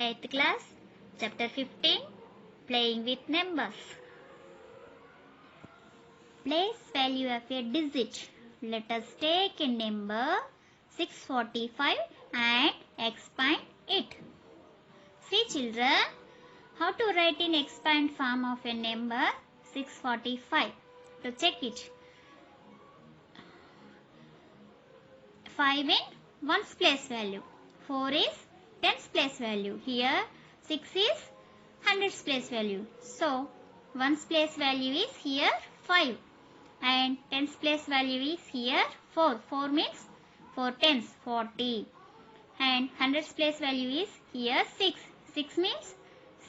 8th class, chapter 15, playing with numbers. Place value of a digit. Let us take a number 645 and expand it. See children, how to write in expand form of a number 645. To check it. 5 in 1's place value. 4 is 10's place value. Here 6 is 100's place value. So 1's place value is here 5 and 10's place value is here 4. 4 means 4 tens 40 and 100's place value is here 6. 6 means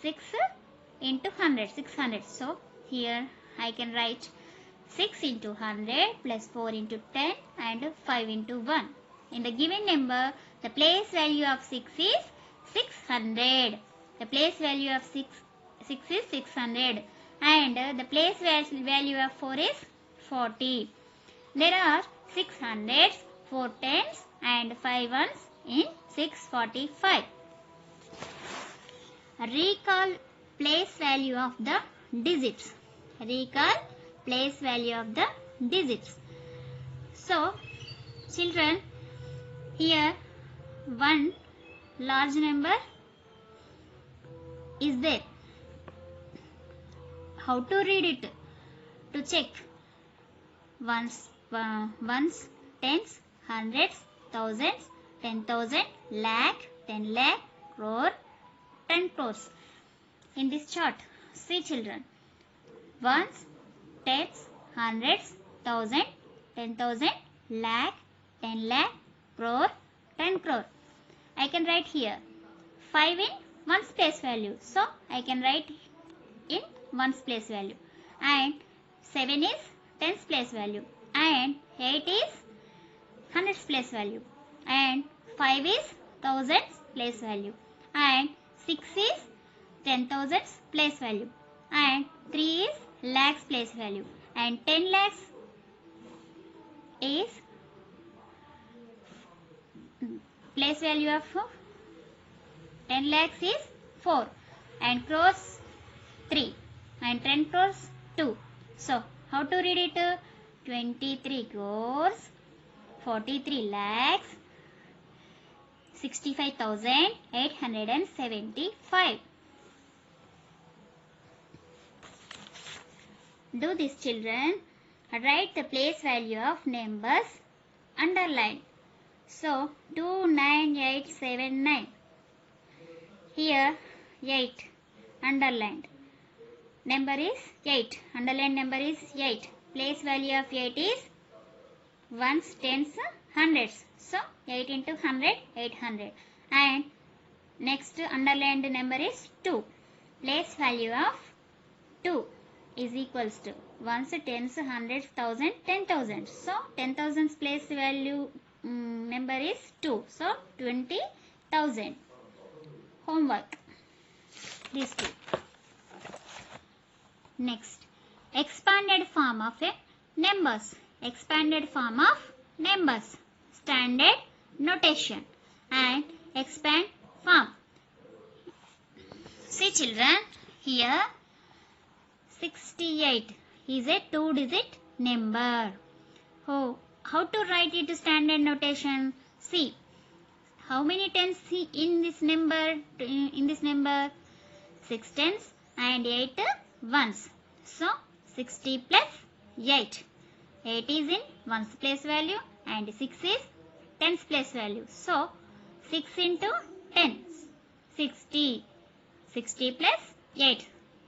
6 into 100 600. So here I can write 6 into 100 plus 4 into 10 and 5 into 1. In the given number, the place value of 6 is 600. The place value of 6 is 600 and the place value of 4 is 40. There are 6 hundreds, 4 tens and 5 ones in 645. Recall place value of the digits. Recall place value of the digits. So, children, here one large number is there. How to read it? To check. Ones, tens, hundreds, thousands, 10,000, lakh, 10 lakh, crore, 10 crores. In this chart, see children. Ones, tens, hundreds, thousand, 10,000, lakh, 10 lakh, crore, 10 crore. I can write here 5 in 1's place value. So I can write in 1's place value. And 7 is 10's place value. And 8 is 100's place value. And 5 is 1000's place value. And 6 is 10,000's place value. And 3 is lakhs place value. And 10 lakhs is place value of 10 lakhs is 4 and crores 3 and 10 crores 2. So how to read it? 23 crores, 43 lakhs, 65,875. Do this children. Write the place value of numbers underlined. So 29879. Here 8 underlined. Number is 8. Underlined number is 8. Place value of 8 is ones, tens, hundreds. So 8 into 100, 800. And next underlined number is 2. Place value of 2 is equals to ones, tens, hundreds, thousand, 10,000. So 10,000's place value number is 2. So 20,000. Homework. These two. Next, expanded form of a numbers. Expanded form of numbers. Standard notation and expand form. See children, here 68 is a 2-digit number. Oh, how to write it standard notation? See, how many tens in this number? 6 tens and 8 ones. So 60 plus 8. 8 is in 1's place value and 6 is 10's place value. So 6 into 10. 60. 60 plus 8.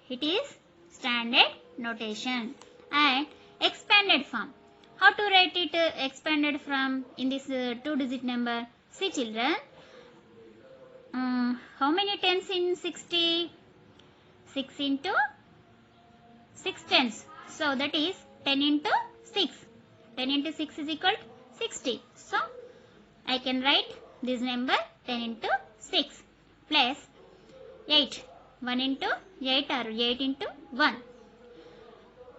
It is standard notation. And expanded form. How to write it expanded from in this 2-digit number? See children. How many tens in 60? 6 into 6 tens. So that is 10 into 6. 10 into 6 is equal to 60. So I can write this number 10 into 6 plus 8. 1 into 8 or 8 into 1.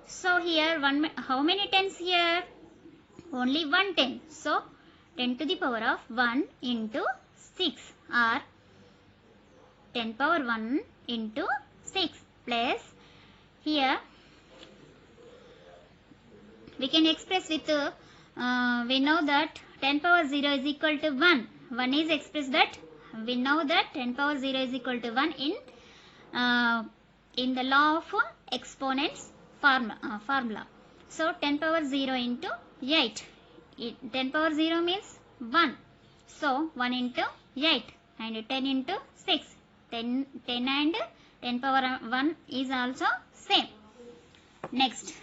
So here how many tens here? Only 1 10. So 10 to the power of 1 into 6 or 10 power 1 into 6 plus here we can express with we know that 10 power 0 is equal to 1. 1 is expressed that we know that 10 power 0 is equal to 1 in the law of exponents formula. So 10 power 0 into 8. 10 power 0 means 1. So 1 into 8 and 10 into 6. 10 and 10 power 1 is also same. Next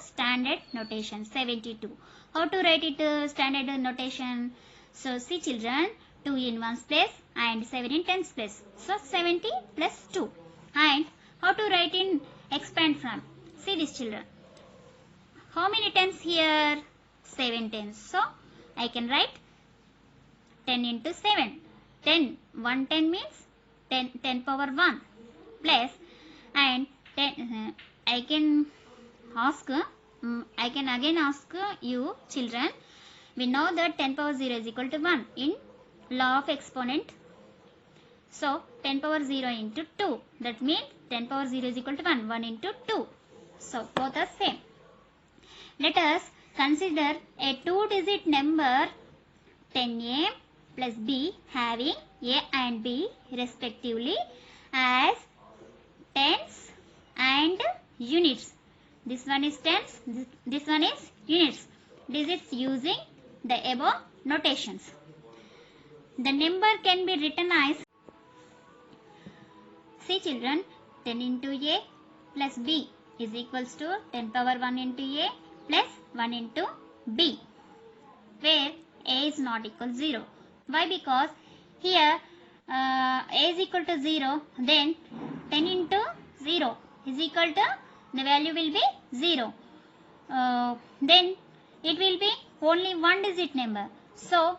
standard notation 72. How to write it standard notation? So see children, 2 in 1's place and 7 in 10's place. So 70 plus 2. And how to write in expand from? See this children. How many tens here? 7 tens. So I can write 10 into 7. 10. 1 10 means 10 power 1 plus and 10 I can again ask you children, we know that 10 power 0 is equal to 1 in law of exponent. So 10 power 0 into 2, that means 10 power 0 is equal to 1. 1 into 2. So both are same. Let us consider a 2-digit number 10a plus b having a and b respectively as tens and units. This one is tens, this one is units. Digits using the above notations. The number can be written as, see children, 10 into a plus b is equals to 10 power 1 into a plus 1 into b, where a is not equal to 0. Why? Because here a is equal to 0, then 10 into 0 is equal to, the value will be 0. Then it will be only 1-digit number. So,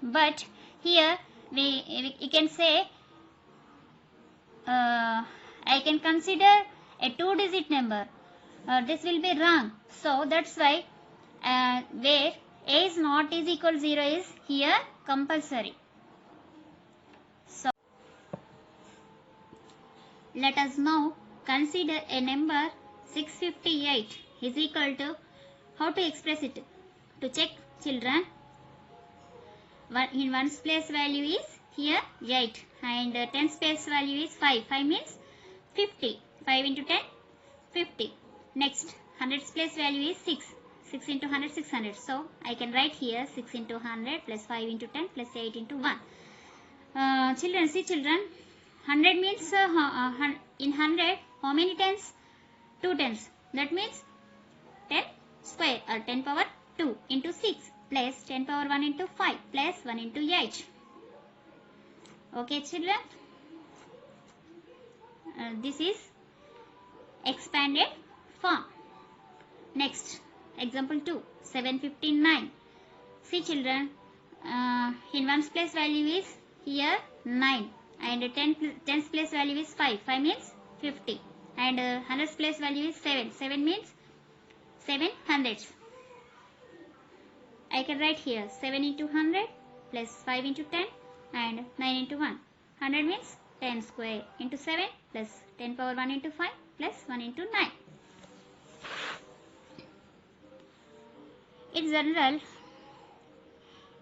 but here we can say I can consider a 2-digit number. This will be wrong. So that's why where a is not is equal to 0 is here compulsory. So let us now consider a number 658 is equal to, how to express it? To check children, in 1's place value is here 8 and 10's place value is 5. 5 means 50. 5 into 10, 50. Next, 100's place value is 6. 6 into 100, 600. So I can write here 6 into 100 plus 5 into 10 plus 8 into 1. Children, see children, 100 means in 100 how many tens? 2 tens. That means 10 square or 10 power 2 into 6 plus 10 power 1 into 5 plus 1 into 8. Okay children, this is expanded form. Next, example 2, 759. See children, in 1's place value is here 9 and 10's place value is 5. 5 means 50 and 100's place value is 7. 7 means 7 hundreds. I can write here 7 into 100 plus 5 into 10 and 9 into 1. 100 means 10 square into 7 plus 10 power 1 into 5 plus 1 into 9. In general,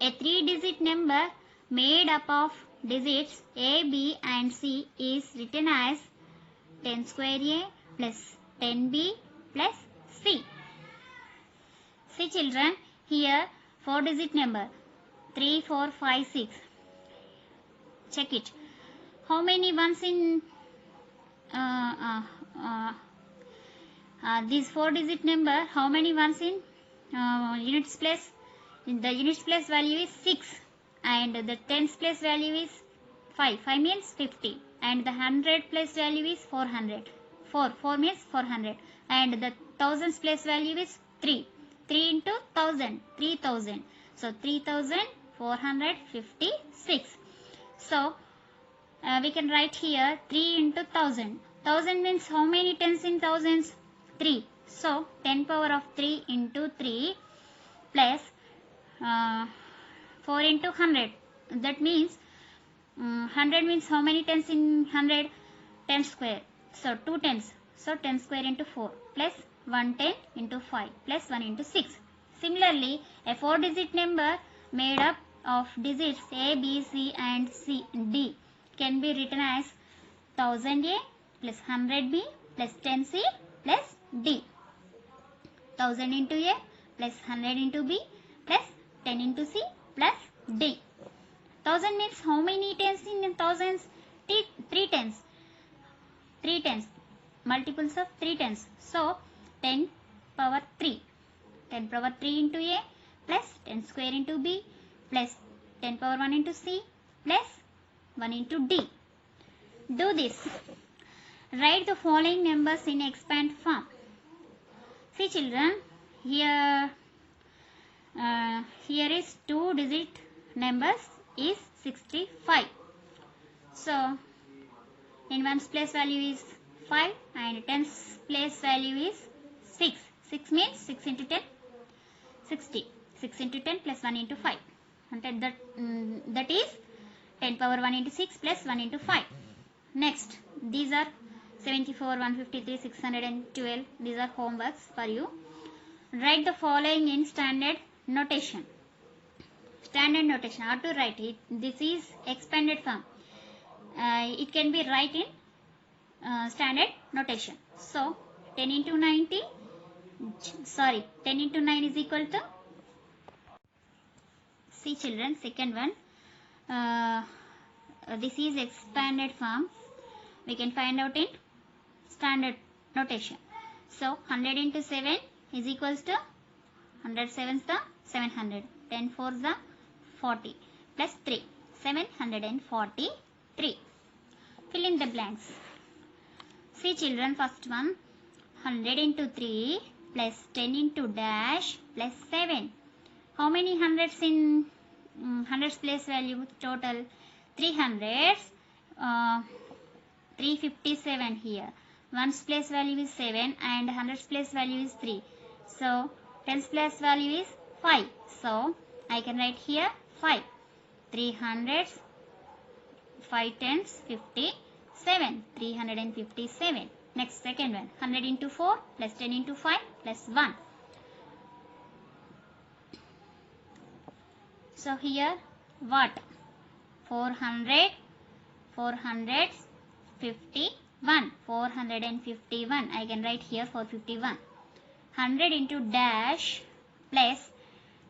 a 3-digit number made up of digits A, B and C is written as 10 square A plus 10B plus C. See children, here 4-digit number 3, 4, 5, 6. Check it. How many ones in this 4-digit number? How many ones in units place? The units place value is 6 and the tens place value is 5. 5 means 50 and the 100 place value is 400. 4 means 400 and the thousands place value is 3. 3 into 1000, 3000. So 3456. So we can write here 3 into 1000. 1000 means how many tens in thousands? 3. So 10 power of 3 into 3 plus 4 into 100. That means 100 means how many tens in 100? 10 square. So 2 tens. So 10 square into 4 plus 1 10 into 5 plus 1 into 6. Similarly, a 4-digit number made up of digits A, B, C and C, D can be written as 1000A plus 100B plus 10C plus D. 1000 into A plus 100 into B plus 10 into C plus D. 1000 means how many tens in thousands? 3 tens. 3 tens. Multiples of 3 tens. So 10 power 3. 10 power 3 into A plus 10 square into B plus 10 power 1 into C plus 1 into D. Do this. Write the following numbers in expand form. See children, here is 2-digit numbers is 65. So in 1's place value is 5 and 10's place value is 6. 6 means 6 into 10, 60. 6 into 10 plus 1 into 5. And that is 10 power 1 into 6 plus 1 into 5. Next, these are 74, 153, 612. These are homeworks for you. Write the following in standard notation. Standard notation. How to write it? This is expanded form. It can be write in standard notation. So 10 into 90. 10 into 9 is equal to. See children, second one. This is expanded form. We can find out in standard notation. So 100 into 7 is equals to 100 sevens the 700. 10 fours the 40 plus 3. 743. Fill in the blanks. See children, first one 100 into 3 plus 10 into dash plus 7. How many hundreds in hundreds place value total? 3 hundreds. 357 here. 1's place value is 7 and 100's place value is 3. So 10's place value is 5. So I can write here 5. 3 hundreds, 5 tens, 57. 357. Next, second one. 100 into 4 plus 10 into 5 plus 1. So here what? 400, 451. 451. I can write here 451. 100 into dash plus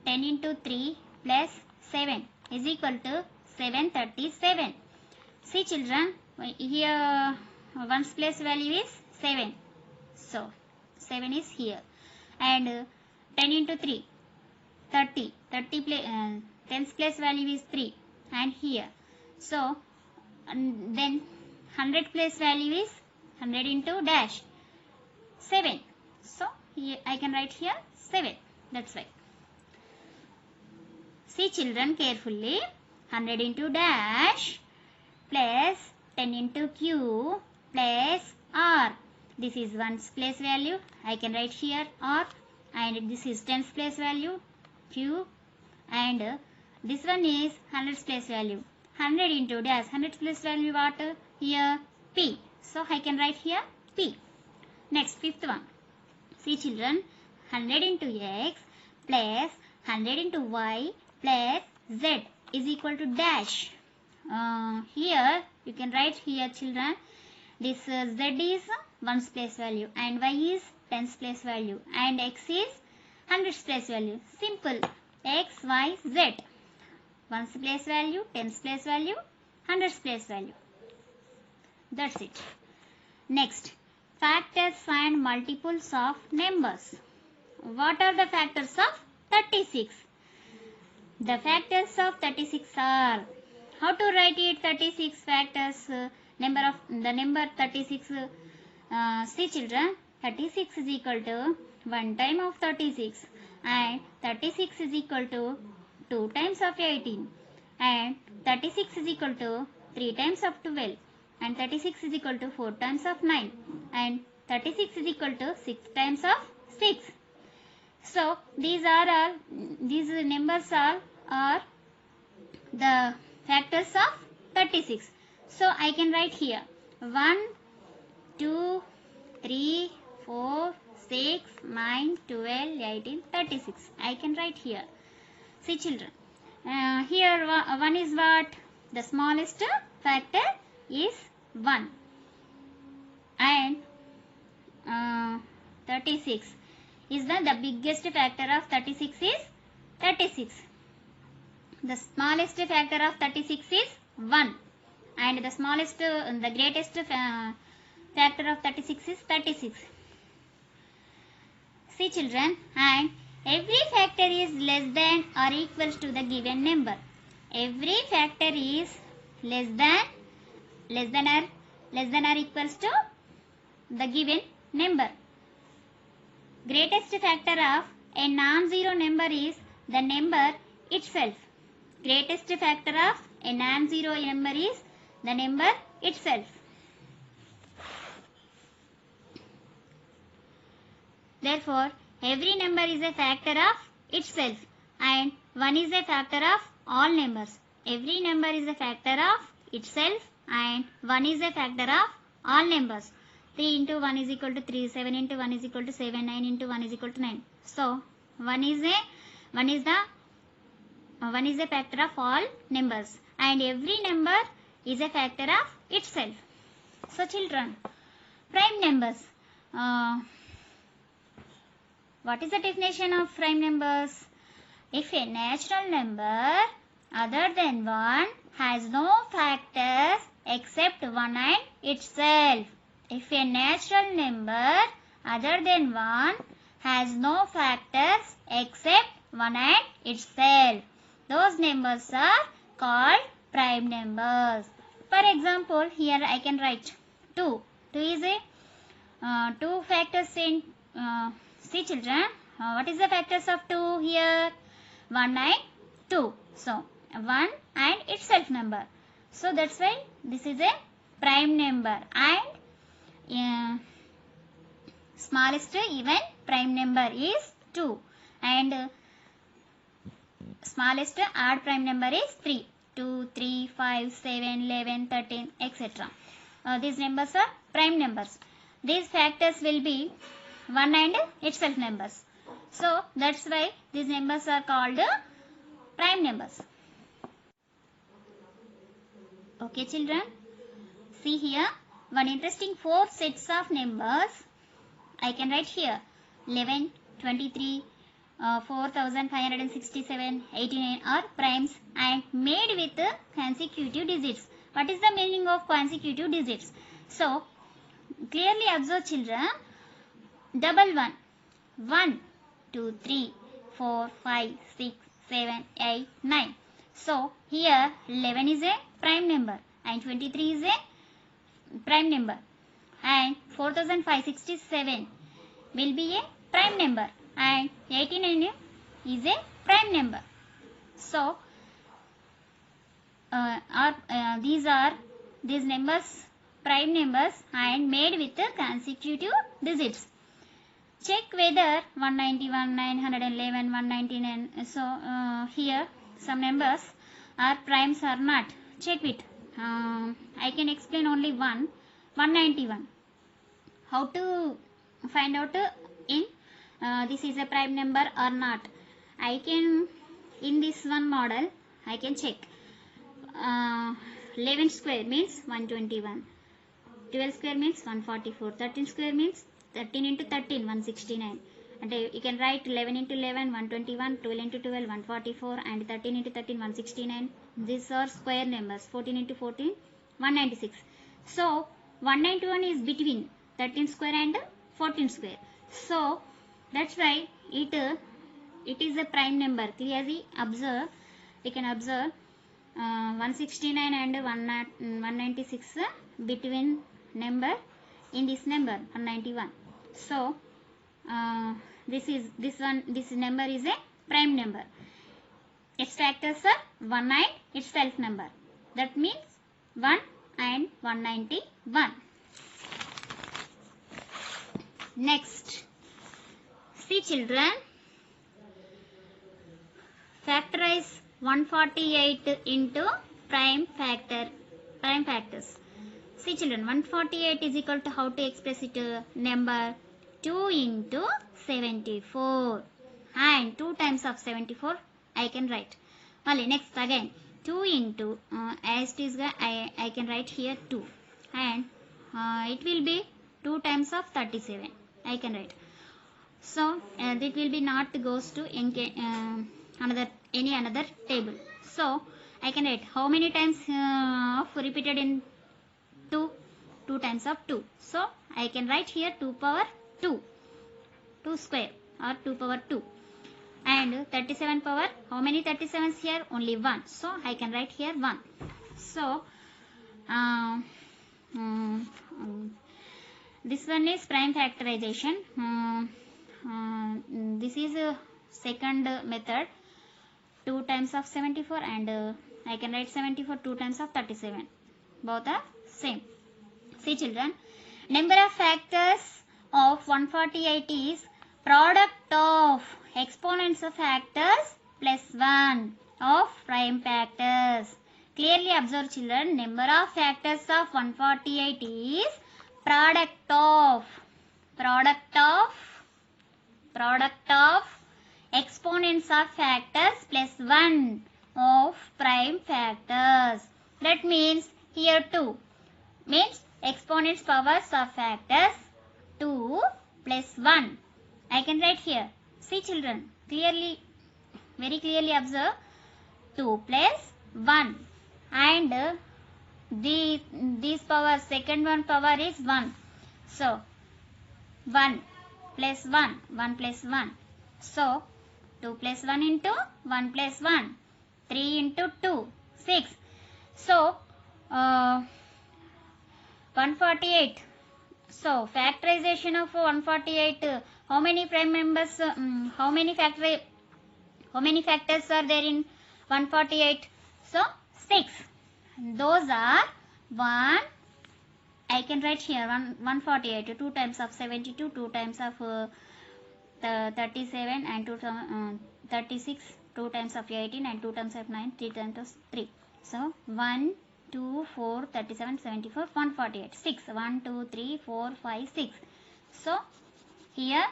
10 into 3 plus 7 is equal to 737. See children, here 1's place value is 7. So 7 is here. And 10 into 3, 30. 10's place value is 3. And here. So then 100 place value is 100 into dash 7. So here I can write here 7. That's right. See children carefully. 100 into dash plus 10 into q plus r. This is 1's place value. I can write here r. And this is 10's place value q. And this one is 100's place value. 100 into dash. 100's place value what? Here p. So I can write here p. Next, fifth one. See children, 100 into x plus 100 into y plus z is equal to dash. Here you can write here children, this z is 1's place value and y is 10's place value and x is 100's place value. Simple. X, y, z. 1's place value, 10's place value, 100's place value. That's it. Next, factors and multiples of numbers. What are the factors of 36? The factors of 36 are, how to write it? 36 factors, number 36. See children, 36 is equal to 1 time of 36 and 36 is equal to 2 times of 18 and 36 is equal to 3 times of 12 and 36 is equal to 4 times of 9 and 36 is equal to 6 times of 6. So these numbers are the factors of 36. So I can write here 1, 2, 3, 4, 6, 9, 12, 18, 36. I can write here. See children, here 1 is what? The smallest factor is 1, and 36 is the biggest factor of 36 is 36. The smallest factor of 36 is 1, and the smallest, the greatest factor of 36 is 36. See children, and every factor is less than or equals to the given number. Every factor is less than or equals to the given number. Greatest factor of a non-zero number is the number itself. Greatest factor of a non-zero number is the number itself. Therefore, every number is a factor of itself, and 1 is a factor of all numbers. Every number is a factor of itself, and 1 is a factor of all numbers. 3 into 1 is equal to 3, 7 into 1 is equal to 7, 9 into 1 is equal to 9. So, 1 is a factor of all numbers, and every number is a factor of itself. So children, prime numbers. What is the definition of prime numbers? If a natural number other than 1 has no factors except 1 and itself. If a natural number other than 1 has no factors except 1 and itself, those numbers are called prime numbers. For example, here I can write 2. 2 is a 2 factors in see children, what is the factors of 2 here? 1 and 2. So 1 and itself number. So that's why this is a prime number, and smallest even prime number is 2, and smallest odd prime number is 3. 2, 3, 5, 7, 11, 13, etc. These numbers are prime numbers. These factors will be 1 and itself numbers. So that's why these numbers are called prime numbers. Okay children, see here one interesting 4 sets of numbers. I can write here 11, 23, 4567, 89 are primes and made with consecutive digits. What is the meaning of consecutive digits? So clearly observe children, double 1, 1, 2, 3, 4, 5, 6, 7, 8, 9. So here 11 is a prime number and 23 is a prime number, and 4567 will be a prime number, and 89 is a prime number. So these numbers prime numbers and made with consecutive digits. Check whether 191, 911, 199. So here some numbers are primes or not. Check it. I can explain only one. 191. How to find out in this is a prime number or not? I can, in this one model, I can check. 11 square means 121. 12 square means 144. 13 square means 13 into 13, 169. And you can write 11 into 11, 121, 12 into 12, 144, and 13 into 13, 169. These are square numbers. 14 into 14, 196. So 191 is between 13 square and 14 square. So that's why it is a prime number. Clearly observe. We can observe 169 and 196 between number in this number 191. So this number is a prime number. Its factors are 1 and itself number. That means 1 and 191. Next, see children, factorize 148 into prime factor prime factors. See children, 148 is equal to, how to express it? Number 2 into 74 and 2 times of 74 I can write. Only next again 2 into as it is I can write here 2 and it will be 2 times of 37 I can write. So it will be not goes to any another table. So I can write how many times of repeated in 2 times of 2. So I can write here 2 power 2 square or 2 power 2 and 37 power, how many 37s here? Only 1. So I can write here 1. So this one is prime factorization. This is a second method, 2 times of 74 and I can write 74 2 times of 37. Both are same. See children, number of factors of 148 is product of exponents of factors plus 1 of prime factors. Clearly observe children, number of factors of 148 is product of exponents of factors plus 1 of prime factors. That means here 2 means exponents powers of factors 2 plus 1. I can write here. See children, clearly, very clearly observe 2 plus 1 and this power, second one power is 1. So 1 plus 1, 1 plus 1. So 2 plus 1 into 1 plus 1, 3 into 2, 6. So 148. So factorization of 148. How many prime members? How many factors are there in 148? So 6. Those are 1. I can write here 148. 2 times of 72, 2 times of 37 and 36, 2 times of 18 and 2 times of 9, 3 times of 3. So 1, 2, 4, 37, 74, 148. 6. 1, 2, 3, 4, 5, 6. So here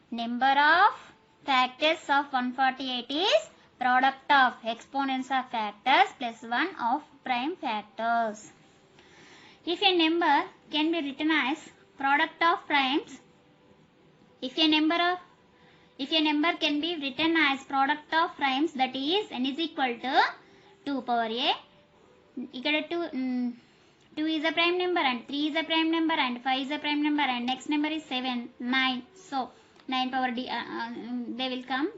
number of factors of 148 is product of exponents of factors plus 1 of prime factors. If a number can be written as product of primes, if a number can be written as product of primes, that is n is equal to 2 power a. Ikkada 2 is a prime number and 3 is a prime number and 5 is a prime number and next number is 7, 9. So 9 power d, they will come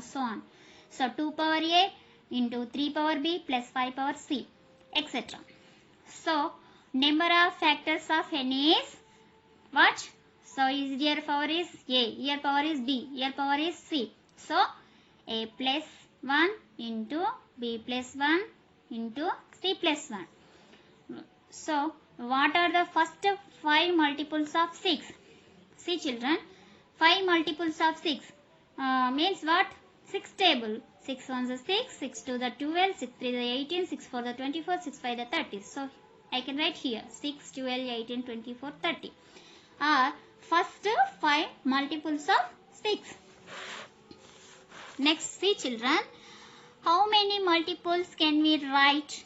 so on. So 2 power a into 3 power b plus 5 power c, etc. So number of factors of n is what? So here power is a, here power is b, here power is c. So a plus 1 into b plus 1 into c plus 1. So what are the first 5 multiples of 6? See children, 5 multiples of 6 means what? 6 table. 6 1 is 6, 6 2 the 12, 6 3 the 18, 6 4 the 24, 6 5 the 30. So I can write here 6, 12, 18, 24, 30 are first 5 multiples of 6. Next, see children, how many multiples can we write?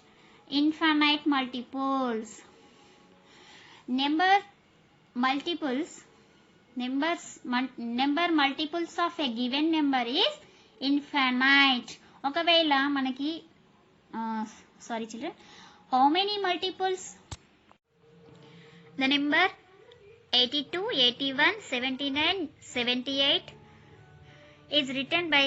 Infinite multiples. Number multiples of a given number is infinite. ఒకవేళ మనకి sorry children, how many multiples? The number 82, 81, 79, 78 is written by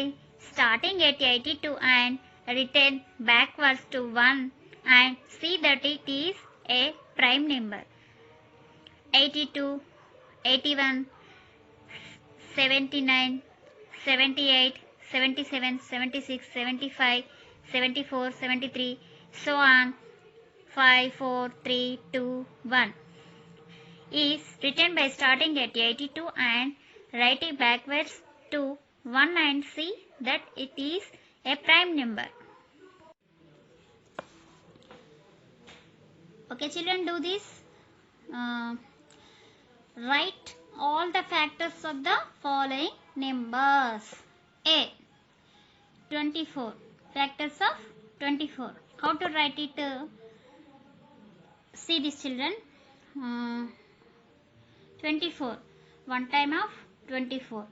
starting at 82 and written backwards to 1 and see that it is a prime number. 82, 81, 79, 78, 77, 76, 75, 74, 73, so on, 5, 4, 3, 2, 1 is written by starting at 82 and writing backwards to 1 and see that it is a prime number. Okay children, do this. Write all the factors of the following numbers. A. 24. Factors of 24. How to write it? See this children. 24. 1 time of 24.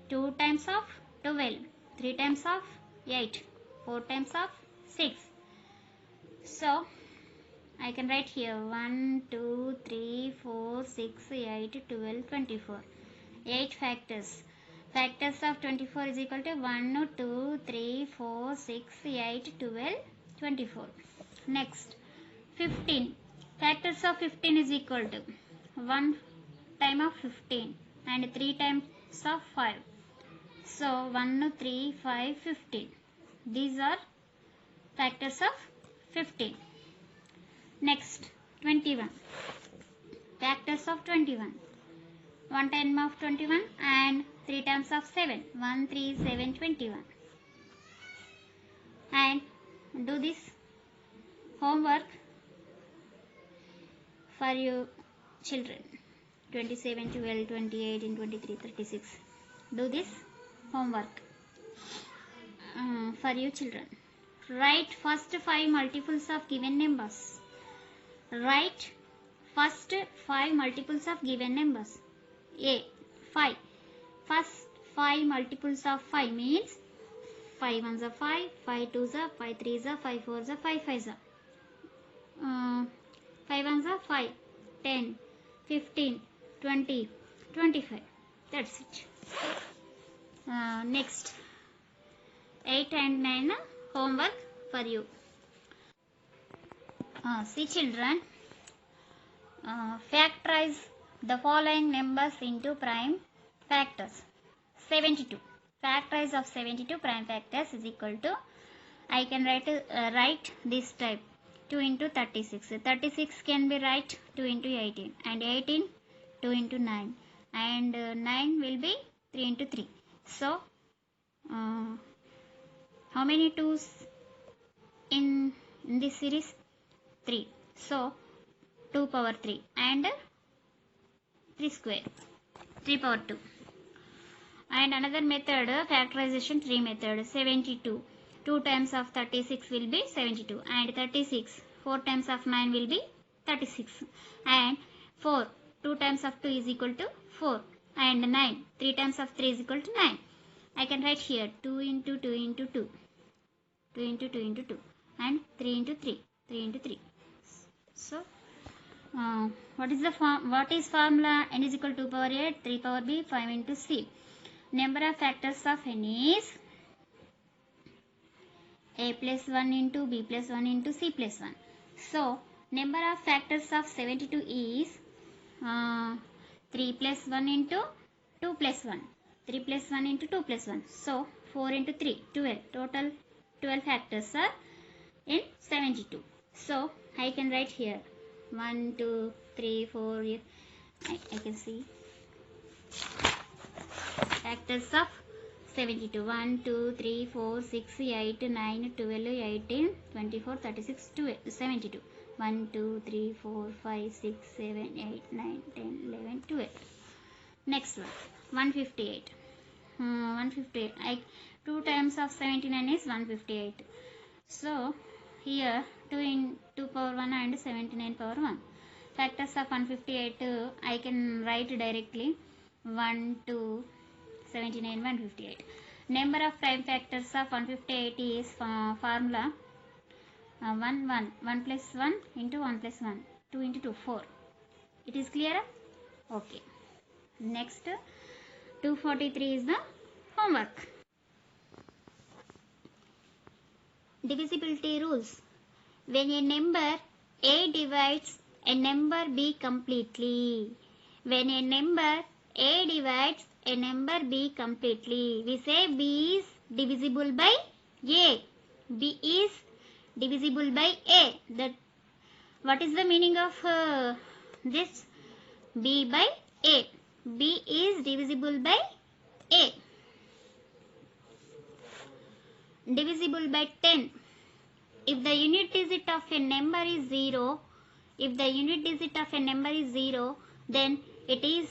2 times of 12. 3 times of 8. 4 times of 6. So I can write here 1, 2, 3, 4, 6, 8, 12, 24. 8 factors. Factors of 24 is equal to 1, 2, 3, 4, 6, 8, 12, 24. Next, 15. Factors of 15 is equal to 1 time of 15 and 3 times of 5. So 1, 3, 5, 15. These are factors of 15. Next, 21. Factors of 21. 1 time of 21 and 3 times of 7. 1, 3, 7, 21. And do this homework for your children. 27, 12, 28, and 23, 36. Do this homework for your children. Write first 5 multiples of given numbers. Write first 5 multiples of given numbers. A. 5. First 5 multiples of 5 means 5 ones are 5, 5 twos are 5 threes are 5 fours are 5 fives are 5 ones are 5, 10, 15, 20, 25. That's it. Next, 8 and 9 homework for you. See children, factorize the following numbers into prime factors. 72. Factorize of 72 prime factors is equal to, I can write this type, 2 into 36. 36 can be write 2 into 18 and 18 2 into 9 and 9 will be 3 into 3. So how many 2's in this series? 3. So 2 power 3 and 3 square, 3 power 2. And another method, factorization tree method, 72. 2 times of 36 will be 72 and 36. 4 times of 9 will be 36 and 4. 2 times of 2 is equal to 4 and 9. 3 times of 3 is equal to 9. I can write here 2 into 2 into 2. 2 into 2 into 2 and 3 into 3. 3 into 3. So what is formula? N is equal to 2 power 8, 3 power b, 5 into c. Number of factors of n is a plus 1 into b plus 1 into c plus 1. So number of factors of 72 is 3 plus 1 into 2 plus 1. 3 plus 1 into 2 plus 1. So 4 into 3, 12. Total 12 factors are in 72. So I can write here 1, 2, 3, 4. I can see factors of 72. 1, 2, 3, 4, 6, 8, 9, 12, 18, 24, 36, 72. 1, 2, 3, 4, 5, 6, 7, 8, 9, 10, 11, 12. Next one, 158. 158. 2 times of 79 is 158. So here 2 power 1 and 79 power 1. Factors of 158 I can write directly 1, 2, 79, 158. Number of prime factors of 158 is formula 1, 1. 1 plus 1 into 1 plus 1. 2 into 2, 4. It is clear? Okay. Next, 243 is the homework. Divisibility rules. When a number A divides a number B completely. When a number A divides a number B completely, we say B is divisible by A. B is divisible by A. What is the meaning of this? B by A. B is divisible by A. Divisible by 10. If the unit digit of a number is 0, If the unit digit of a number is 0, then it is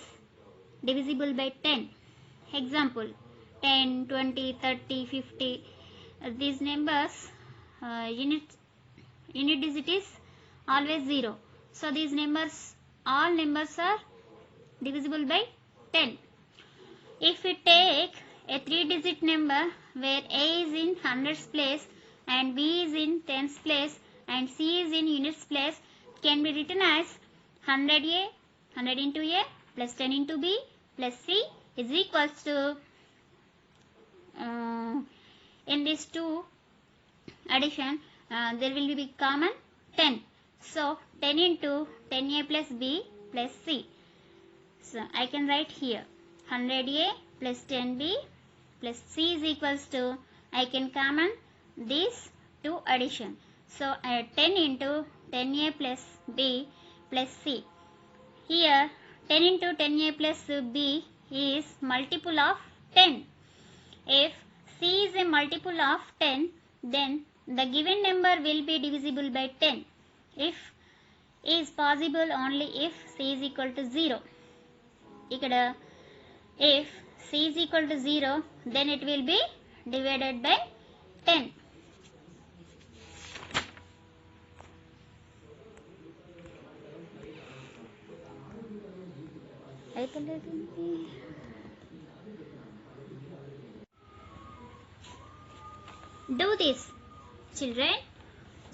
divisible by 10. Example, 10, 20, 30, 50. These numbers, unit digit is always 0. So these numbers, all numbers are divisible by 10. If we take a 3-digit number where A is in hundreds place and B is in tens place and C is in units place, it can be written as 100A, 100 into A plus 10 into B plus C is equals to, in these two addition, there will be common 10. So 10 into 10A plus B plus C. So I can write here 100A plus 10B plus C is equals to, I can common these two addition. So 10 into 10A plus B plus C. Here 10 into 10A plus B is multiple of 10. If C is a multiple of 10, then the given number will be divisible by 10. If is possible only if C is equal to 0. Ikkada, if C is equal to 0, then it will be divided by 10. Do this, children.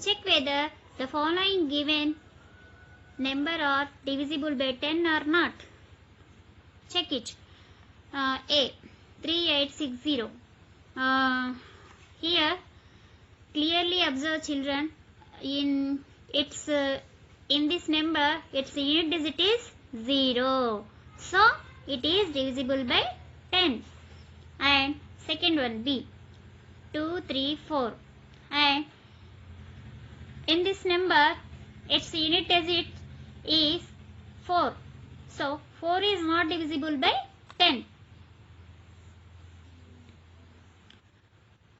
Check whether the following given number are divisible by 10 or not. Check it. A 3860. Here clearly observe, children, in this number its unit digit is 0. So it is divisible by 10. And second one, B 234. And in this number its unit digit is 4. So 4 is not divisible by 10.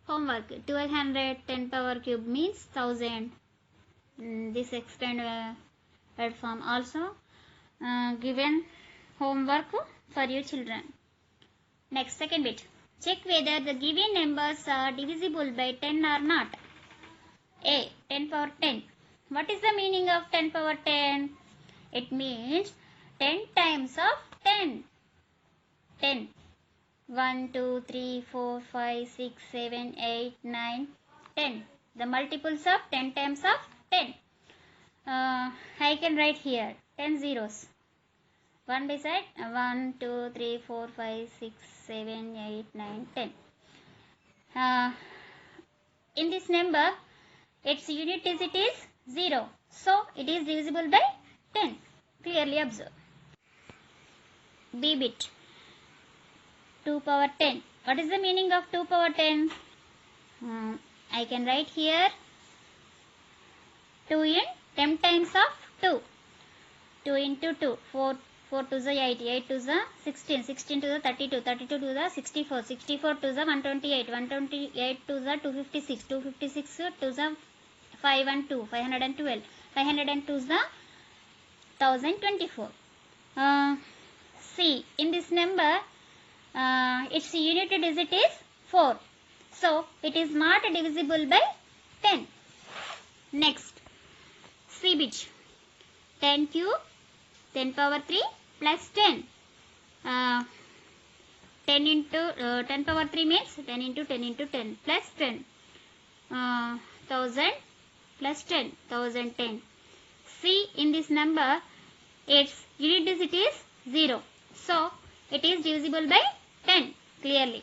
Homework, 1200 10 power cube means 1000. This expanded form also given homework for you children. Next, second bit. Check whether the given numbers are divisible by 10 or not. A 10 power 10. What is the meaning of 10 power 10? It means 10 times of 10. 10. 1, 2, 3, 4, 5, 6, 7, 8, 9, 10. The multiples of 10 times of 10. I can write here 10 zeros. 1 beside 1, 2, 3, 4, 5, 6, 7, 8, 9, 10. In this number, its unit digit is 0. So, it is divisible by 10. Clearly observe. B bit. 2 power 10. What is the meaning of 2 power 10? I can write here 2 in 10 times of 2. 2 into 2. 4 to the 8. 8 to the 16. 16 to the 32. 32 to the 64. 64 to the 128. 128 to the 256. 256 to the 5 and 2. 512. 502 to the 1024. See, in this number, its unit digit is 4. So, it is not divisible by 10. Next, C bit. 10 cube, 10 power 3 plus 10. 10 into 10 power 3 means 10 into 10 into 10 plus 10. 1000 plus 10. 1010. See, in this number, its unit digit is 0. So, it is divisible by 10 clearly.